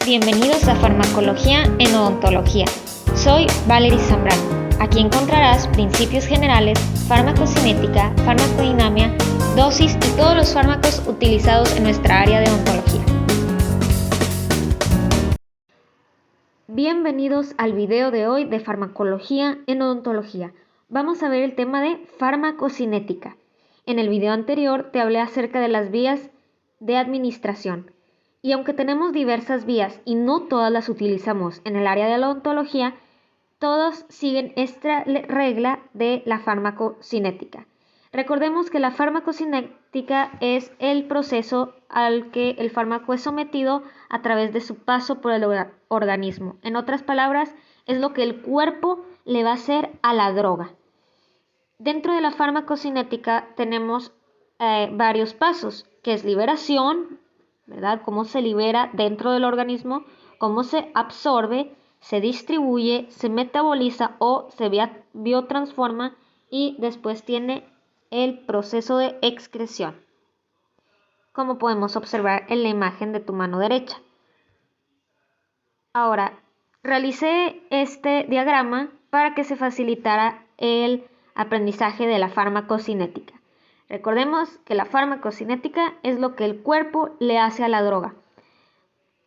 Bienvenidos a Farmacología en Odontología. Soy Valerie Zambrano. Aquí encontrarás principios generales, farmacocinética, farmacodinamia, dosis y todos los fármacos utilizados en nuestra área de odontología. Bienvenidos al video de hoy de Farmacología en Odontología. Vamos a ver el tema de farmacocinética. En el video anterior te hablé acerca de las vías de administración. Y aunque tenemos diversas vías y no todas las utilizamos en el área de la odontología, todos siguen esta regla de la farmacocinética. Recordemos que la farmacocinética es el proceso al que el fármaco es sometido a través de su paso por el organismo. En otras palabras, es lo que el cuerpo le va a hacer a la droga. Dentro de la farmacocinética tenemos varios pasos, que es liberación, ¿verdad? Cómo se libera dentro del organismo, cómo se absorbe, se distribuye, se metaboliza o se biotransforma y después tiene el proceso de excreción, como podemos observar en la imagen de tu mano derecha. Ahora, realicé este diagrama para que se facilitara el aprendizaje de la farmacocinética. Recordemos que la farmacocinética es lo que el cuerpo le hace a la droga.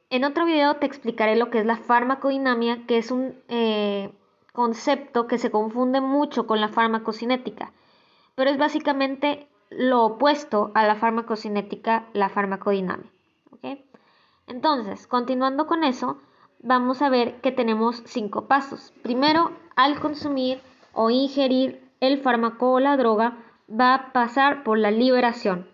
En otro video te explicaré lo que es la farmacodinamia, que es un concepto que se confunde mucho con la farmacocinética, pero es básicamente lo opuesto a la farmacocinética, la farmacodinamia. ¿Okay? Entonces, continuando con eso, vamos a ver que tenemos 5 pasos. Primero, al consumir o ingerir el fármaco o la droga, va a pasar por la liberación.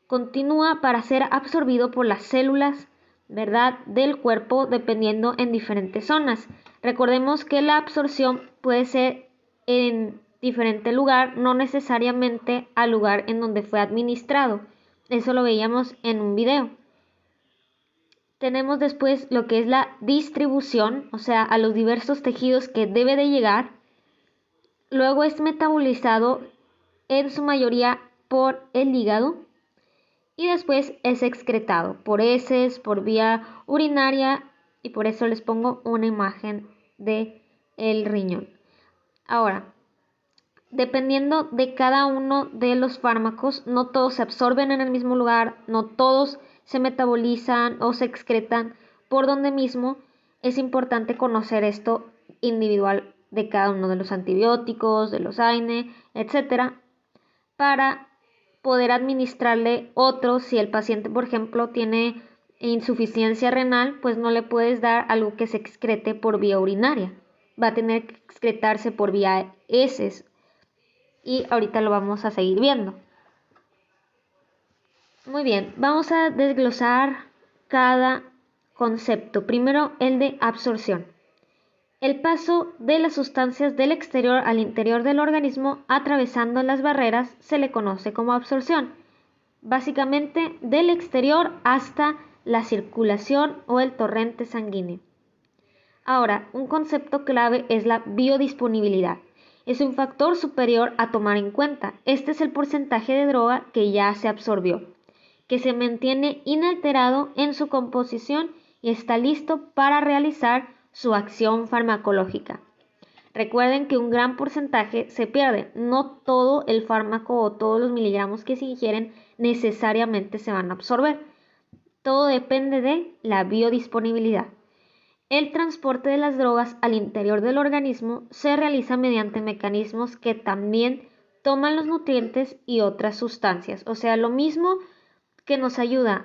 Continúa para ser absorbido por las células, ¿verdad?, del cuerpo, dependiendo en diferentes zonas. Recordemos que la absorción puede ser en diferente lugar, no necesariamente al lugar en donde fue administrado. Eso lo veíamos en un video. Tenemos después lo que es la distribución, o sea, a los diversos tejidos que debe de llegar. Luego es metabolizado en su mayoría por el hígado y después es excretado por heces, por vía urinaria, y por eso les pongo una imagen de el riñón. Ahora, dependiendo de cada uno de los fármacos, no todos se absorben en el mismo lugar, no todos se metabolizan o se excretan por donde mismo. Es importante conocer esto individual de cada uno de los antibióticos, de los AINE, etcétera, para poder administrarle otro. Si el paciente, por ejemplo, tiene insuficiencia renal, pues no le puedes dar algo que se excrete por vía urinaria. Va a tener que excretarse por vía heces. Y ahorita lo vamos a seguir viendo. Muy bien, vamos a desglosar cada concepto. Primero, el de absorción. El paso de las sustancias del exterior al interior del organismo atravesando las barreras se le conoce como absorción. Básicamente, del exterior hasta la circulación o el torrente sanguíneo. Ahora, un concepto clave es la biodisponibilidad. Es un factor superior a tomar en cuenta. Este es el porcentaje de droga que ya se absorbió, que se mantiene inalterado en su composición y está listo para realizar su acción farmacológica. Recuerden que un gran porcentaje se pierde. No todo el fármaco o todos los miligramos que se ingieren necesariamente se van a absorber. Todo depende de la biodisponibilidad. El transporte de las drogas al interior del organismo se realiza mediante mecanismos que también toman los nutrientes y otras sustancias. O sea, lo mismo que nos ayuda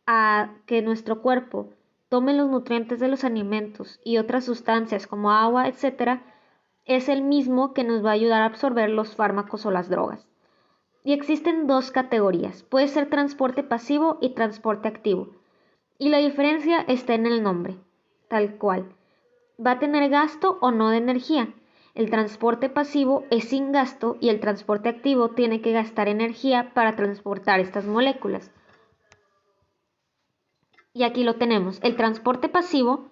a que nuestro cuerpo tome los nutrientes de los alimentos y otras sustancias como agua, etc., es el mismo que nos va a ayudar a absorber los fármacos o las drogas. Y existen 2 categorías. Puede ser transporte pasivo y transporte activo. Y la diferencia está en el nombre, tal cual. ¿Va a tener gasto o no de energía? El transporte pasivo es sin gasto y el transporte activo tiene que gastar energía para transportar estas moléculas. Y aquí lo tenemos. El transporte pasivo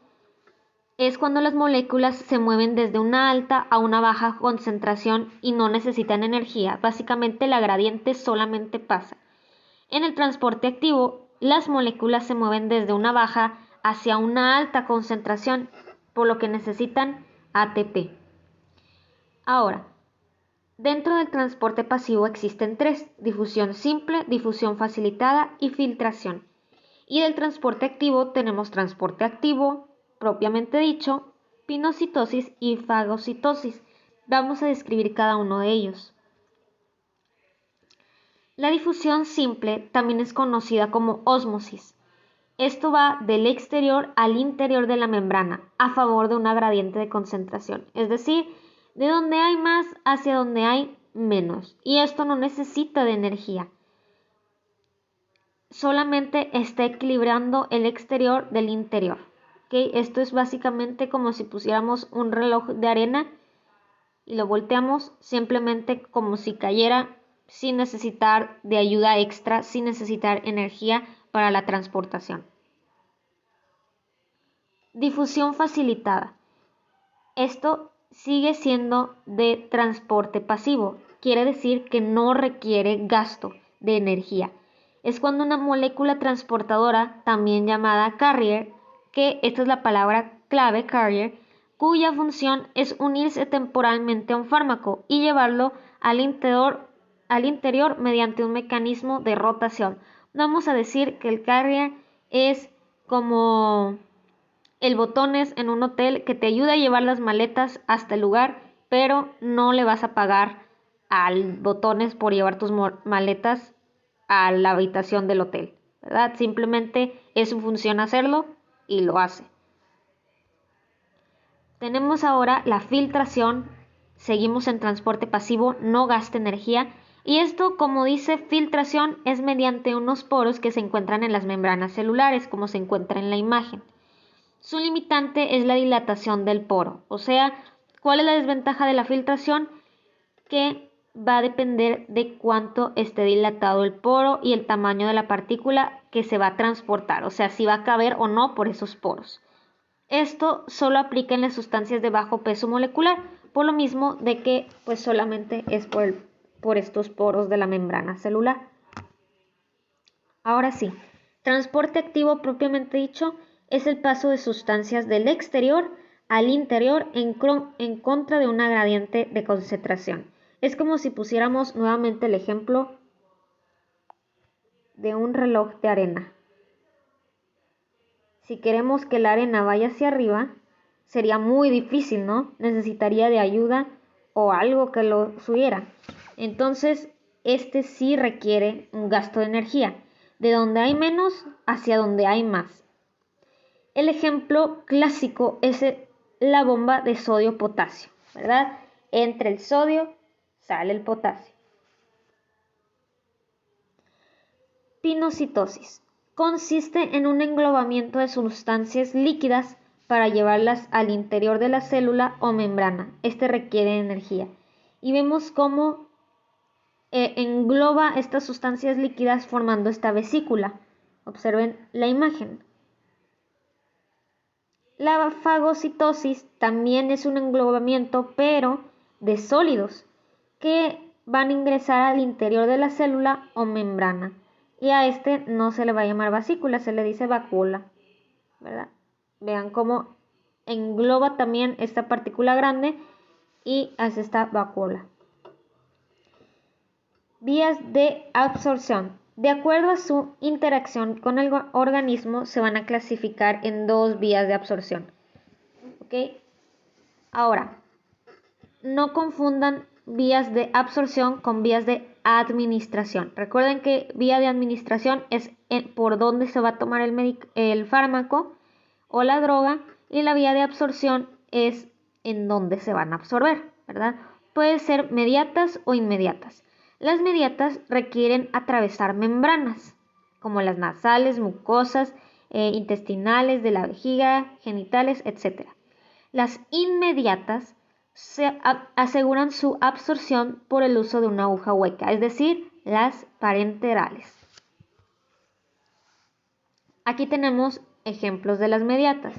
es cuando las moléculas se mueven desde una alta a una baja concentración y no necesitan energía. Básicamente la gradiente solamente pasa. En el transporte activo, las moléculas se mueven desde una baja hacia una alta concentración, por lo que necesitan ATP. Ahora, dentro del transporte pasivo existen tres: difusión simple, difusión facilitada y filtración. Y del transporte activo tenemos transporte activo, propiamente dicho, pinocitosis y fagocitosis. Vamos a describir cada uno de ellos. La difusión simple también es conocida como ósmosis. Esto va del exterior al interior de la membrana a favor de una gradiente de concentración, es decir, de donde hay más hacia donde hay menos. Y esto no necesita de energía. Solamente está equilibrando el exterior del interior. ¿Okay? Esto es básicamente como si pusiéramos un reloj de arena y lo volteamos, simplemente como si cayera sin necesitar de ayuda extra, sin necesitar energía para la transportación. Difusión facilitada. Esto sigue siendo de transporte pasivo, quiere decir que no requiere gasto de energía. Es cuando una molécula transportadora, también llamada carrier, que esta es la palabra clave, carrier, cuya función es unirse temporalmente a un fármaco y llevarlo al interior mediante un mecanismo de rotación. Vamos a decir que el carrier es como el botones en un hotel que te ayuda a llevar las maletas hasta el lugar, pero no le vas a pagar al botones por llevar tus maletas a la habitación del hotel, ¿verdad? Simplemente es su función hacerlo y lo hace. Tenemos ahora la filtración. Seguimos en transporte pasivo, no gasta energía. Y esto, como dice filtración, es mediante unos poros que se encuentran en las membranas celulares, como se encuentra en la imagen. Su limitante es la dilatación del poro. O sea, ¿cuál es la desventaja de la filtración? Que va a depender de cuánto esté dilatado el poro y el tamaño de la partícula que se va a transportar. O sea, si va a caber o no por esos poros. Esto solo aplica en las sustancias de bajo peso molecular, por lo mismo de que pues solamente es por estos poros de la membrana celular. Ahora sí, transporte activo propiamente dicho es el paso de sustancias del exterior al interior en contra de una gradiente de concentración. Es como si pusiéramos nuevamente el ejemplo de un reloj de arena. Si queremos que la arena vaya hacia arriba, sería muy difícil, ¿no? Necesitaría de ayuda o algo que lo subiera. Entonces, este sí requiere un gasto de energía, de donde hay menos hacia donde hay más. El ejemplo clásico es la bomba de sodio-potasio, ¿verdad? Entre el sodio sale el potasio. Pinocitosis. Consiste en un englobamiento de sustancias líquidas para llevarlas al interior de la célula o membrana. Este requiere energía. Y vemos cómo engloba estas sustancias líquidas formando esta vesícula. Observen la imagen. La fagocitosis también es un englobamiento, pero de sólidos, que van a ingresar al interior de la célula o membrana. Y a este no se le va a llamar vesícula, se le dice vacuola, ¿verdad? Vean cómo engloba también esta partícula grande y hace esta vacuola. Vías de absorción. De acuerdo a su interacción con el organismo, se van a clasificar en dos vías de absorción. ¿Ok? Ahora, no confundan vías de absorción con vías de administración. Recuerden que vía de administración es por donde se va a tomar el fármaco o la droga, y la vía de absorción es en donde se van a absorber, ¿verdad? Pueden ser mediatas o inmediatas. Las mediatas requieren atravesar membranas, como las nasales, mucosas, intestinales, de la vejiga, genitales, etc. Las inmediatas se aseguran su absorción por el uso de una aguja hueca, es decir, las parenterales. Aquí tenemos ejemplos de las mediatas.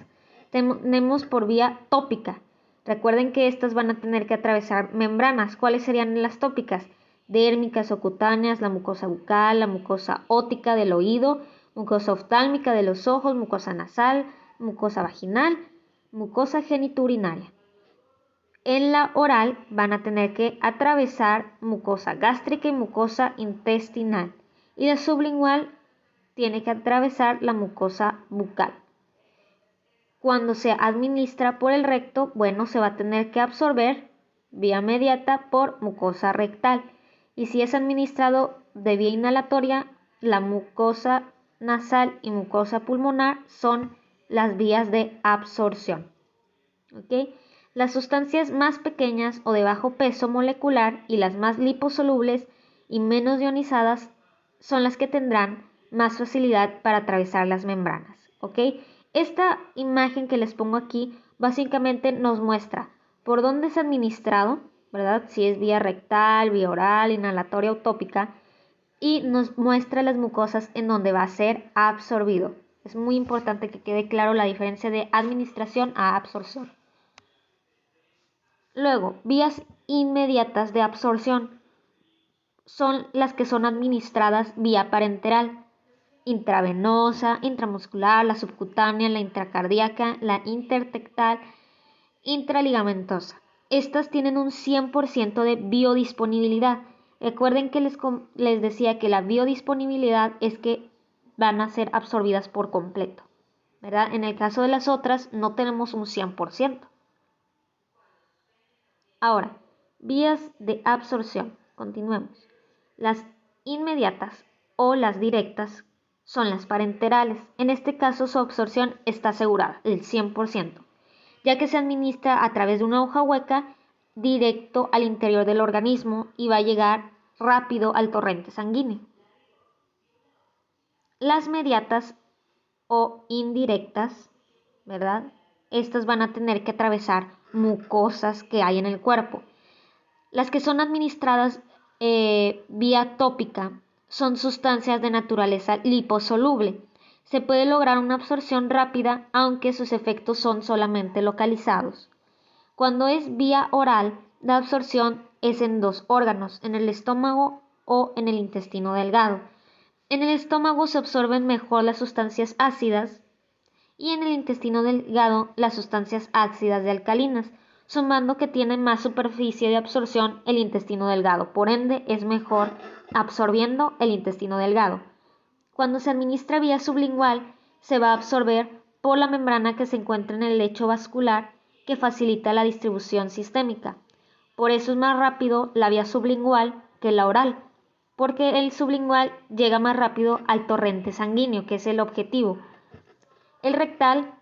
Tenemos por vía tópica. Recuerden que estas van a tener que atravesar membranas. ¿Cuáles serían las tópicas? Dérmicas o cutáneas, la mucosa bucal, la mucosa óptica del oído, mucosa oftálmica de los ojos, mucosa nasal, mucosa vaginal, mucosa genitourinaria. En la oral van a tener que atravesar mucosa gástrica y mucosa intestinal. Y la sublingual tiene que atravesar la mucosa bucal. Cuando se administra por el recto, bueno, se va a tener que absorber vía mediata por mucosa rectal. Y si es administrado de vía inhalatoria, la mucosa nasal y mucosa pulmonar son las vías de absorción. ¿Ok? Las sustancias más pequeñas o de bajo peso molecular y las más liposolubles y menos ionizadas son las que tendrán más facilidad para atravesar las membranas. ¿Ok? Esta imagen que les pongo aquí básicamente nos muestra por dónde es administrado, ¿verdad? Si es vía rectal, vía oral, inhalatoria o tópica, y nos muestra las mucosas en donde va a ser absorbido. Es muy importante que quede claro la diferencia de administración a absorción. Luego, vías inmediatas de absorción son las que son administradas vía parenteral, intravenosa, intramuscular, la subcutánea, la intracardíaca, la intertectal, intraligamentosa. Estas tienen un 100% de biodisponibilidad. Recuerden que les decía que la biodisponibilidad es que van a ser absorbidas por completo, ¿verdad? En el caso de las otras no tenemos un 100%. Ahora, vías de absorción. Continuemos. Las inmediatas o las directas son las parenterales. En este caso su absorción está asegurada, el 100%, ya que se administra a través de una hoja hueca directo al interior del organismo y va a llegar rápido al torrente sanguíneo. Las mediatas o indirectas, ¿verdad? Estas van a tener que atravesar mucosas que hay en el cuerpo. Las que son administradas vía tópica son sustancias de naturaleza liposoluble. Se puede lograr una absorción rápida, aunque sus efectos son solamente localizados. Cuando es vía oral, la absorción es en dos órganos, en el estómago o en el intestino delgado. En el estómago se absorben mejor las sustancias ácidas y en el intestino delgado las sustancias ácidas y alcalinas, sumando que tiene más superficie de absorción el intestino delgado, por ende es mejor absorbiendo el intestino delgado. Cuando se administra vía sublingual, se va a absorber por la membrana que se encuentra en el lecho vascular que facilita la distribución sistémica. Por eso es más rápido la vía sublingual que la oral, porque el sublingual llega más rápido al torrente sanguíneo, que es el objetivo. El rectal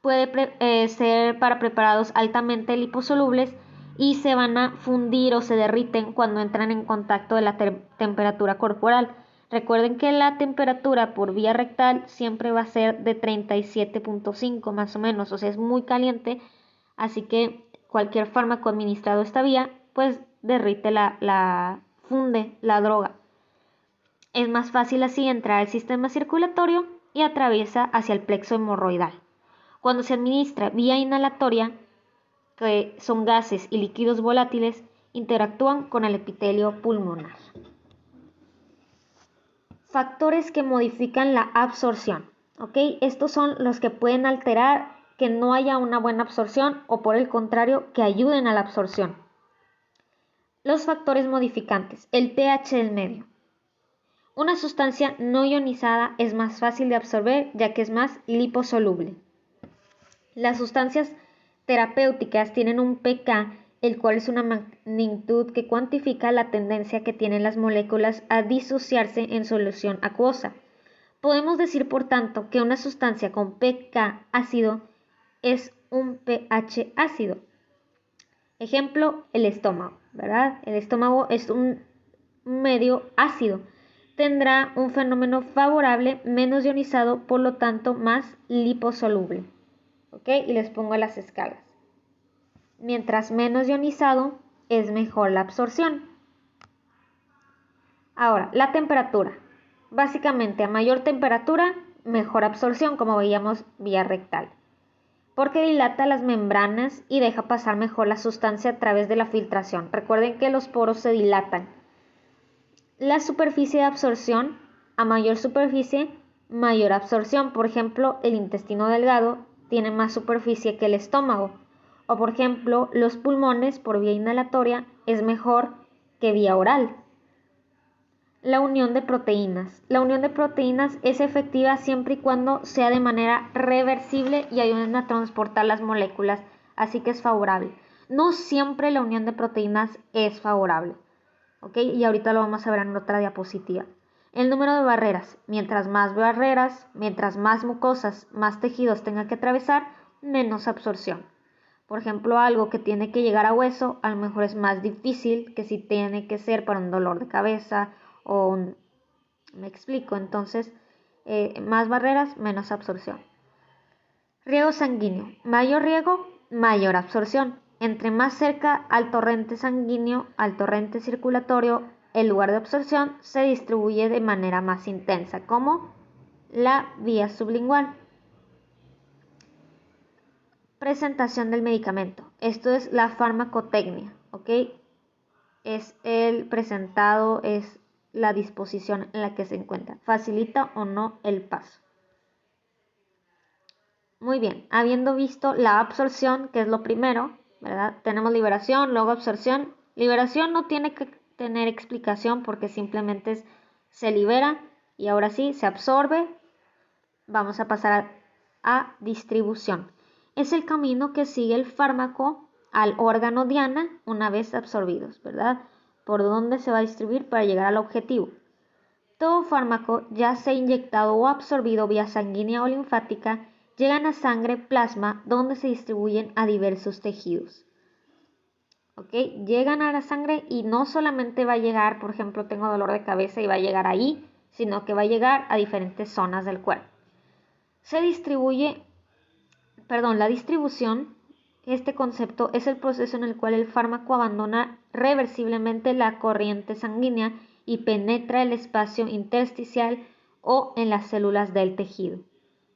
puede ser para preparados altamente liposolubles y se van a fundir o se derriten cuando entran en contacto de la temperatura corporal. Recuerden que la temperatura por vía rectal siempre va a ser de 37.5 más o menos, o sea, es muy caliente, así que cualquier fármaco administrado a esta vía, pues derrite funde la droga. Es más fácil así entrar al sistema circulatorio y atraviesa hacia el plexo hemorroidal. Cuando se administra vía inhalatoria, que son gases y líquidos volátiles, interactúan con el epitelio pulmonar. Factores que modifican la absorción. ¿Ok? Estos son los que pueden alterar que no haya una buena absorción o por el contrario que ayuden a la absorción. Los factores modificantes. El pH del medio. Una sustancia no ionizada es más fácil de absorber ya que es más liposoluble. Las sustancias terapéuticas tienen un pK, el cual es una magnitud que cuantifica la tendencia que tienen las moléculas a disociarse en solución acuosa. Podemos decir, por tanto, que una sustancia con pK ácido es un pH ácido. Ejemplo, el estómago, ¿verdad? El estómago es un medio ácido. Tendrá un fenómeno favorable, menos ionizado, por lo tanto más liposoluble. ¿Ok? Y les pongo las escalas. Mientras menos ionizado, es mejor la absorción. Ahora, la temperatura. Básicamente, a mayor temperatura, mejor absorción, como veíamos vía rectal, porque dilata las membranas y deja pasar mejor la sustancia a través de la filtración. Recuerden que los poros se dilatan. La superficie de absorción A mayor superficie, mayor absorción. Por ejemplo, el intestino delgado tiene más superficie que el estómago. O por ejemplo, los pulmones por vía inhalatoria es mejor que vía oral. La unión de proteínas. La unión de proteínas es efectiva siempre y cuando sea de manera reversible y ayuden a transportar las moléculas, así que es favorable. No siempre la unión de proteínas es favorable, ¿ok? Y ahorita lo vamos a ver en otra diapositiva. El número de barreras. Mientras más mucosas, más tejidos tenga que atravesar, menos absorción. Por ejemplo, algo que tiene que llegar a hueso, a lo mejor es más difícil que si tiene que ser para un dolor de cabeza o un... Me explico, entonces, más barreras, menos absorción. Riego sanguíneo. Mayor riego, mayor absorción. Entre más cerca al torrente sanguíneo, al torrente circulatorio, el lugar de absorción se distribuye de manera más intensa, como la vía sublingual. Presentación del medicamento. Esto es la farmacotecnia, ¿ok? Es el presentado, es la disposición en la que se encuentra. ¿Facilita o no el paso? Muy bien, habiendo visto la absorción, que es lo primero, ¿verdad? Tenemos liberación, luego absorción. Liberación no tiene que tener explicación porque simplemente se libera y ahora sí se absorbe. Vamos a pasar a distribución. Es el camino que sigue el fármaco al órgano diana una vez absorbidos, ¿verdad? Por dónde se va a distribuir para llegar al objetivo. Todo fármaco, ya sea inyectado o absorbido vía sanguínea o linfática, llegan a sangre plasma donde se distribuyen a diversos tejidos. ¿Ok? Llegan a la sangre y no solamente va a llegar, por ejemplo, tengo dolor de cabeza y va a llegar ahí, sino que va a llegar a diferentes zonas del cuerpo. La distribución, este concepto es el proceso en el cual el fármaco abandona reversiblemente la corriente sanguínea y penetra el espacio intersticial o en las células del tejido.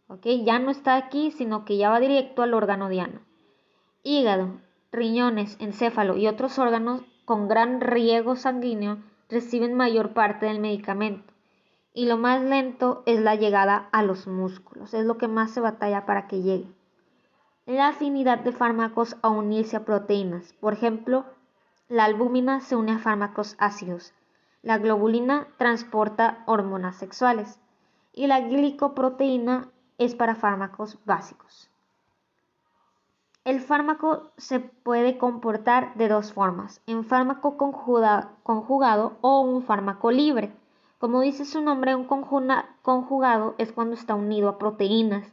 ¿Okay? Ya no está aquí, sino que ya va directo al órgano diana. Hígado, riñones, encéfalo y otros órganos con gran riego sanguíneo reciben mayor parte del medicamento. Y lo más lento es la llegada a los músculos, es lo que más se batalla para que llegue. La afinidad de fármacos a unirse a proteínas. Por ejemplo, la albúmina se une a fármacos ácidos. La globulina transporta hormonas sexuales. Y la glicoproteína es para fármacos básicos. El fármaco se puede comportar de dos formas, en fármaco conjugado o un fármaco libre. Como dice su nombre, un conjugado es cuando está unido a proteínas.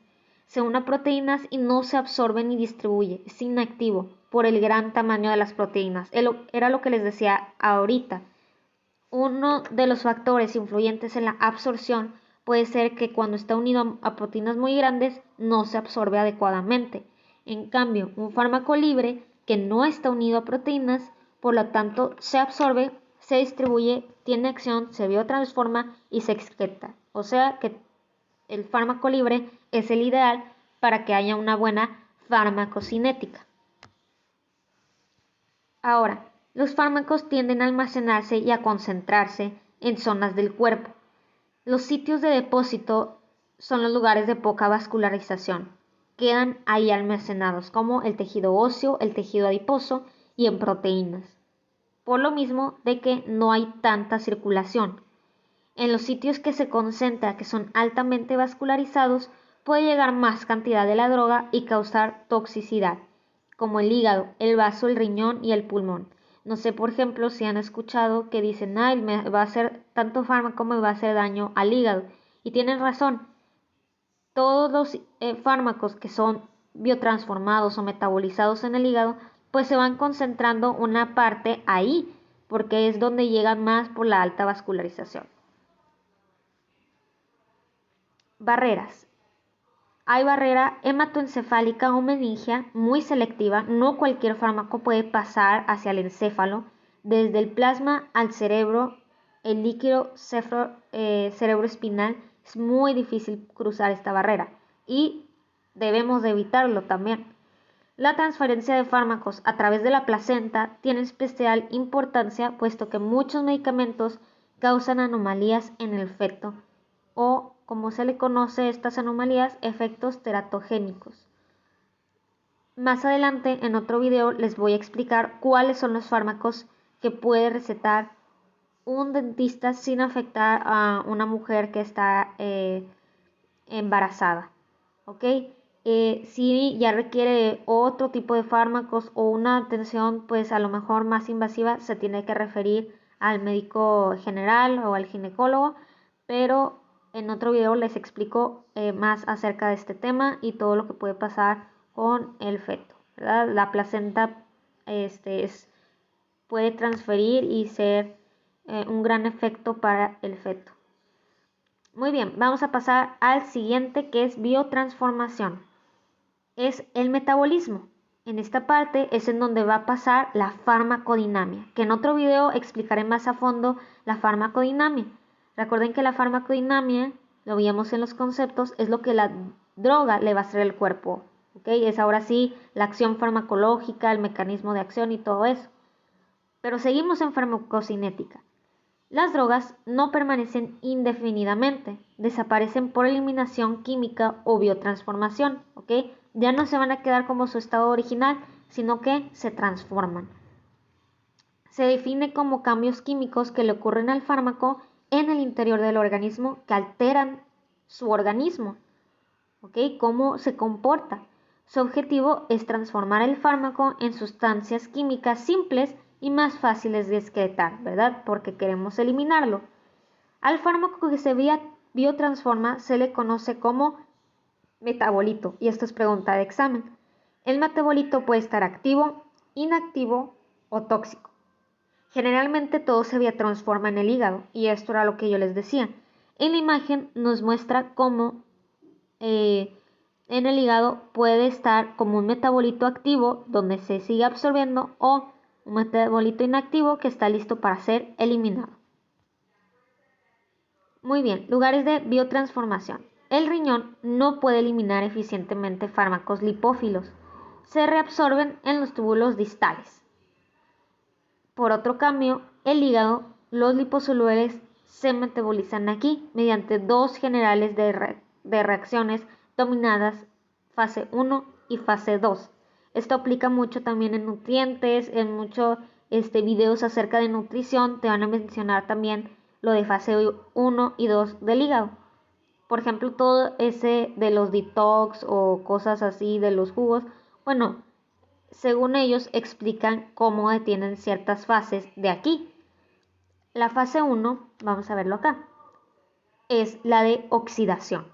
Se une a proteínas y no se absorbe ni distribuye, es inactivo por el gran tamaño de las proteínas. Era lo que les decía ahorita. Uno de los factores influyentes en la absorción puede ser que cuando está unido a proteínas muy grandes no se absorbe adecuadamente. En cambio, un fármaco libre que no está unido a proteínas, por lo tanto, se absorbe, se distribuye, tiene acción, se biotransforma y se excreta. O sea que el fármaco libre es el ideal para que haya una buena farmacocinética. Ahora, los fármacos tienden a almacenarse y a concentrarse en zonas del cuerpo. Los sitios de depósito son los lugares de poca vascularización. Quedan ahí almacenados como el tejido óseo, el tejido adiposo y en proteínas. Por lo mismo de que no hay tanta circulación. En los sitios que se concentra, que son altamente vascularizados, puede llegar más cantidad de la droga y causar toxicidad, como el hígado, el vaso, el riñón y el pulmón. No sé, por ejemplo, si han escuchado que dicen, ay, me va a hacer tanto fármaco, me va a hacer daño al hígado. Y tienen razón. Todos los fármacos que son biotransformados o metabolizados en el hígado, pues se van concentrando una parte ahí, porque es donde llegan más por la alta vascularización. Barreras. Hay barrera hematoencefálica o meningia muy selectiva. No cualquier fármaco puede pasar hacia el encéfalo. Desde el plasma al cerebro, el líquido cerebroespinal, es muy difícil cruzar esta barrera y debemos de evitarlo también. La transferencia de fármacos a través de la placenta tiene especial importancia puesto que muchos medicamentos causan anomalías en el feto o, como se le conoce a estas anomalías, efectos teratogénicos. Más adelante, en otro video, les voy a explicar cuáles son los fármacos que puede recetar un dentista sin afectar a una mujer que está embarazada. ¿Ok? Si ya requiere otro tipo de fármacos o una atención, pues a lo mejor más invasiva, se tiene que referir al médico general o al ginecólogo, pero en otro video les explico más acerca de este tema y todo lo que puede pasar con el feto, ¿verdad? La placenta puede transferir y ser un gran efecto para el feto. Muy bien, vamos a pasar al siguiente, que es biotransformación. Es el metabolismo. En esta parte es en donde va a pasar la farmacodinamia, que en otro video explicaré más a fondo la farmacodinamia. Recuerden que la farmacodinamia, lo veíamos en los conceptos, es lo que la droga le va a hacer al cuerpo. ¿Okay? Es ahora sí la acción farmacológica, el mecanismo de acción y todo eso. Pero seguimos en farmacocinética. Las drogas no permanecen indefinidamente, desaparecen por eliminación química o biotransformación, ¿ok? Ya no se van a quedar como su estado original, sino que se transforman. Se define como cambios químicos que le ocurren al fármaco en el interior del organismo que alteran su organismo, ¿ok? Cómo se comporta. Su objetivo es transformar el fármaco en sustancias químicas simples y más fáciles de excretar, ¿verdad? Porque queremos eliminarlo. Al fármaco que se biotransforma se le conoce como metabolito, y esto es pregunta de examen. El metabolito puede estar activo, inactivo o tóxico. Generalmente todo se biotransforma en el hígado, y esto era lo que yo les decía. En la imagen nos muestra cómo en el hígado puede estar como un metabolito activo donde se sigue absorbiendo o un metabolito inactivo que está listo para ser eliminado. Muy bien, lugares de biotransformación. El riñón no puede eliminar eficientemente fármacos lipófilos. Se reabsorben en los túbulos distales. Por otro cambio, el hígado, los liposolubles se metabolizan aquí mediante dos generales de reacciones dominadas fase 1 y fase 2. Esto aplica mucho también en nutrientes, en muchos videos acerca de nutrición te van a mencionar también lo de fase 1 y 2 del hígado. Por ejemplo, todo ese de los detox o cosas así de los jugos, bueno, según ellos explican cómo detienen ciertas fases de aquí. La fase 1, vamos a verlo acá, es la de oxidación.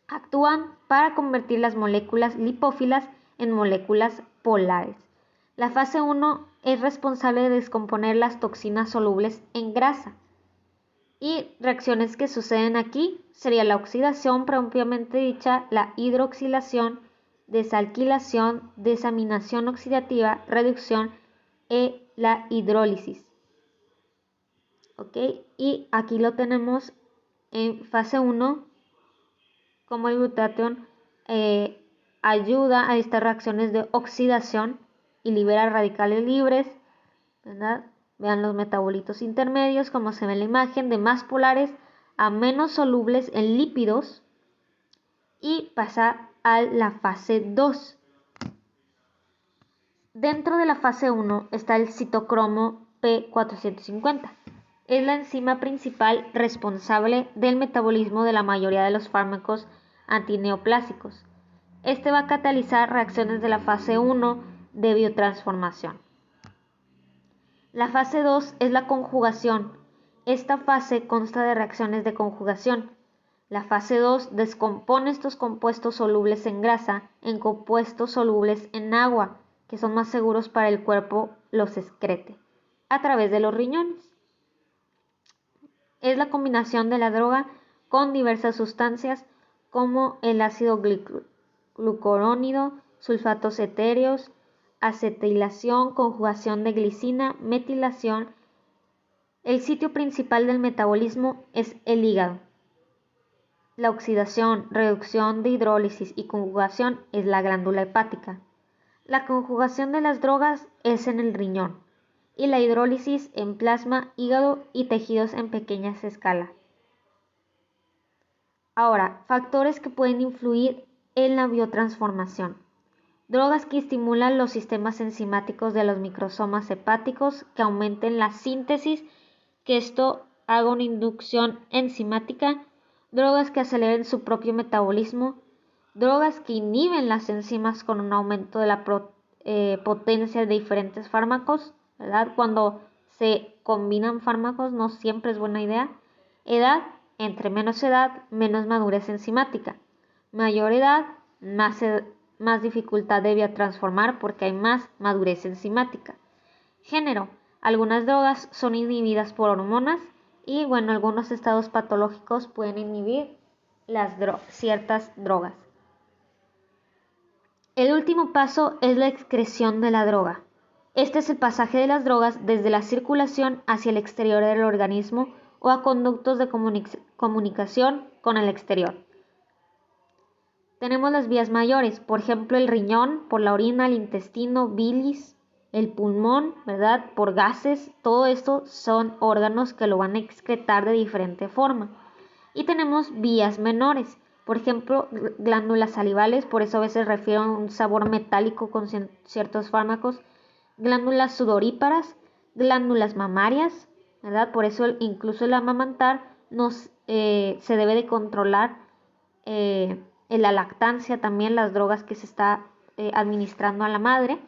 Actúan para convertir las moléculas lipófilas en moléculas polares. La fase 1 es responsable de descomponer las toxinas solubles en grasa. Y reacciones que suceden aquí sería la oxidación propiamente dicha, la hidroxilación, desalquilación, desaminación oxidativa, reducción y la hidrólisis. ¿Ok? Y aquí lo tenemos en fase 1, como el glutatión ayuda a estas reacciones de oxidación y libera radicales libres, ¿verdad? Vean los metabolitos intermedios, como se ve en la imagen, de más polares a menos solubles en lípidos, y pasa a la fase 2. Dentro de la fase 1 está el citocromo P450. Es la enzima principal responsable del metabolismo de la mayoría de los fármacos antineoplásicos. Este va a catalizar reacciones de la fase 1 de biotransformación. La fase 2 es la conjugación. Esta fase consta de reacciones de conjugación. La fase 2 descompone estos compuestos solubles en grasa en compuestos solubles en agua, que son más seguros para el cuerpo los excrete, a través de los riñones. Es la combinación de la droga con diversas sustancias como el ácido glucurónido, sulfatos etéreos, acetilación, conjugación de glicina, metilación. El sitio principal del metabolismo es el hígado. La oxidación, reducción de hidrólisis y conjugación es la glándula hepática. La conjugación de las drogas es en el riñón y la hidrólisis en plasma, hígado y tejidos en pequeñas escalas. Ahora, factores que pueden influir en la biotransformación. Drogas que estimulan los sistemas enzimáticos de los microsomas hepáticos, que aumenten la síntesis, que esto haga una inducción enzimática. Drogas que aceleren su propio metabolismo. Drogas que inhiben las enzimas con un aumento de la potencia de diferentes fármacos, ¿verdad? Cuando se combinan fármacos no siempre es buena idea. Edad, entre menos edad, menos madurez enzimática. Mayor edad, más dificultad de biotransformar porque hay más madurez enzimática. Género, algunas drogas son inhibidas por hormonas y bueno, algunos estados patológicos pueden inhibir ciertas drogas. El último paso es la excreción de la droga. Este es el pasaje de las drogas desde la circulación hacia el exterior del organismo o a conductos de comunicación con el exterior. Tenemos las vías mayores, por ejemplo el riñón, por la orina, el intestino, bilis, el pulmón, ¿verdad? Por gases, todo esto son órganos que lo van a excretar de diferente forma. Y tenemos vías menores, por ejemplo glándulas salivales, por eso a veces refiero a un sabor metálico con ciertos fármacos, glándulas sudoríparas, glándulas mamarias, ¿verdad? Por eso incluso el amamantar se debe de controlar en la lactancia también las drogas que se está administrando a la madre,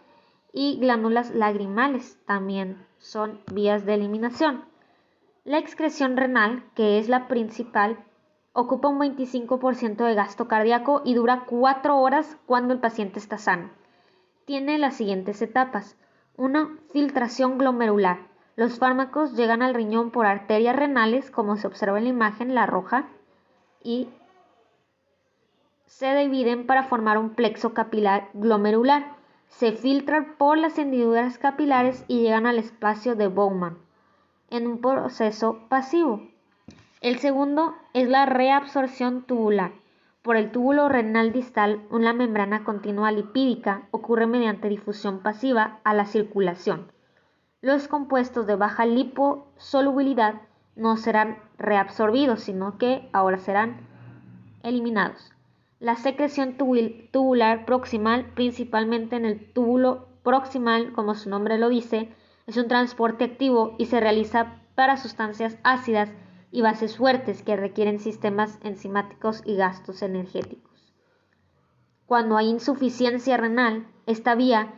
y glándulas lagrimales también son vías de eliminación. La excreción renal, que es la principal, ocupa un 25% de gasto cardíaco y dura 4 horas cuando el paciente está sano. Tiene las siguientes etapas. 1. Filtración glomerular. Los fármacos llegan al riñón por arterias renales, como se observa en la imagen, la roja, y se dividen para formar un plexo capilar glomerular. Se filtran por las hendiduras capilares y llegan al espacio de Bowman, en un proceso pasivo. El segundo es la reabsorción tubular. Por el túbulo renal distal, una membrana continua lipídica ocurre mediante difusión pasiva a la circulación. Los compuestos de baja liposolubilidad no serán reabsorbidos, sino que ahora serán eliminados. La secreción tubular proximal, principalmente en el túbulo proximal, como su nombre lo dice, es un transporte activo y se realiza para sustancias ácidas y bases fuertes que requieren sistemas enzimáticos y gastos energéticos. Cuando hay insuficiencia renal, esta vía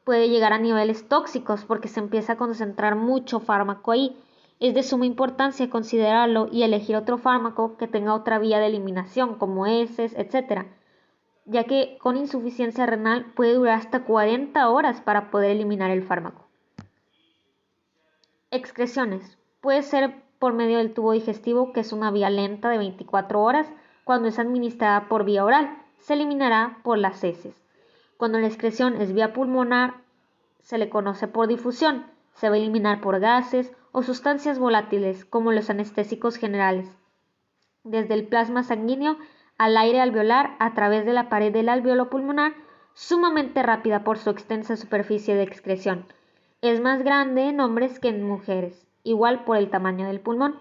puede llegar a niveles tóxicos porque se empieza a concentrar mucho fármaco ahí. Es de suma importancia considerarlo y elegir otro fármaco que tenga otra vía de eliminación, como heces, etc., ya que con insuficiencia renal puede durar hasta 40 horas para poder eliminar el fármaco. Excreciones. Puede ser por medio del tubo digestivo, que es una vía lenta de 24 horas. Cuando es administrada por vía oral, se eliminará por las heces. Cuando la excreción es vía pulmonar, se le conoce por difusión. Se va a eliminar por gases o sustancias volátiles, como los anestésicos generales, desde el plasma sanguíneo al aire alveolar a través de la pared del alveolo pulmonar, sumamente rápida por su extensa superficie de excreción. Es más grande en hombres que en mujeres, igual por el tamaño del pulmón.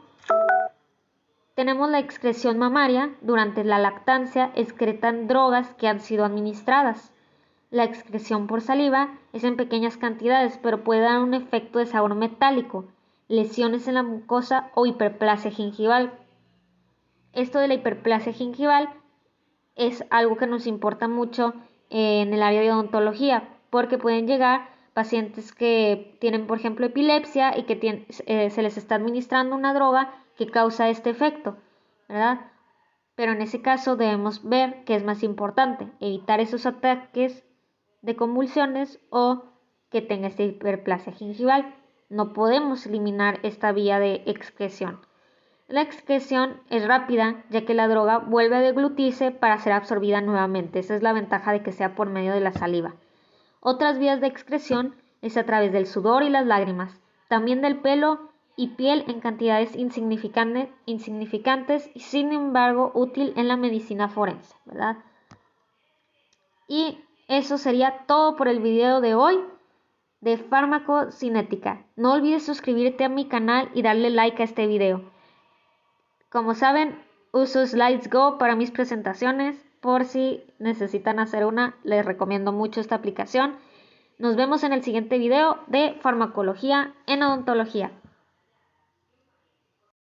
Tenemos la excreción mamaria. Durante la lactancia excretan drogas que han sido administradas. La excreción por saliva es en pequeñas cantidades, pero puede dar un efecto de sabor metálico, lesiones en la mucosa o hiperplasia gingival. Esto de la hiperplasia gingival es algo que nos importa mucho en el área de odontología, porque pueden llegar pacientes que tienen, por ejemplo, epilepsia y que se les está administrando una droga que causa este efecto, ¿verdad? Pero en ese caso debemos ver qué es más importante, evitar esos ataques de convulsiones o que tenga esta hiperplasia gingival. No podemos eliminar esta vía de excreción. La excreción es rápida, ya que la droga vuelve a deglutirse para ser absorbida nuevamente. Esa es la ventaja de que sea por medio de la saliva. Otras vías de excreción es a través del sudor y las lágrimas, también del pelo y piel en cantidades insignificantes y sin embargo útil en la medicina forense, ¿verdad? Y eso sería todo por el video de hoy de farmacocinética. No olvides suscribirte a mi canal y darle like a este video. Como saben, Uso SlidesGo para mis presentaciones. Por si necesitan hacer una, les recomiendo mucho esta aplicación. Nos vemos en el siguiente video de farmacología en odontología.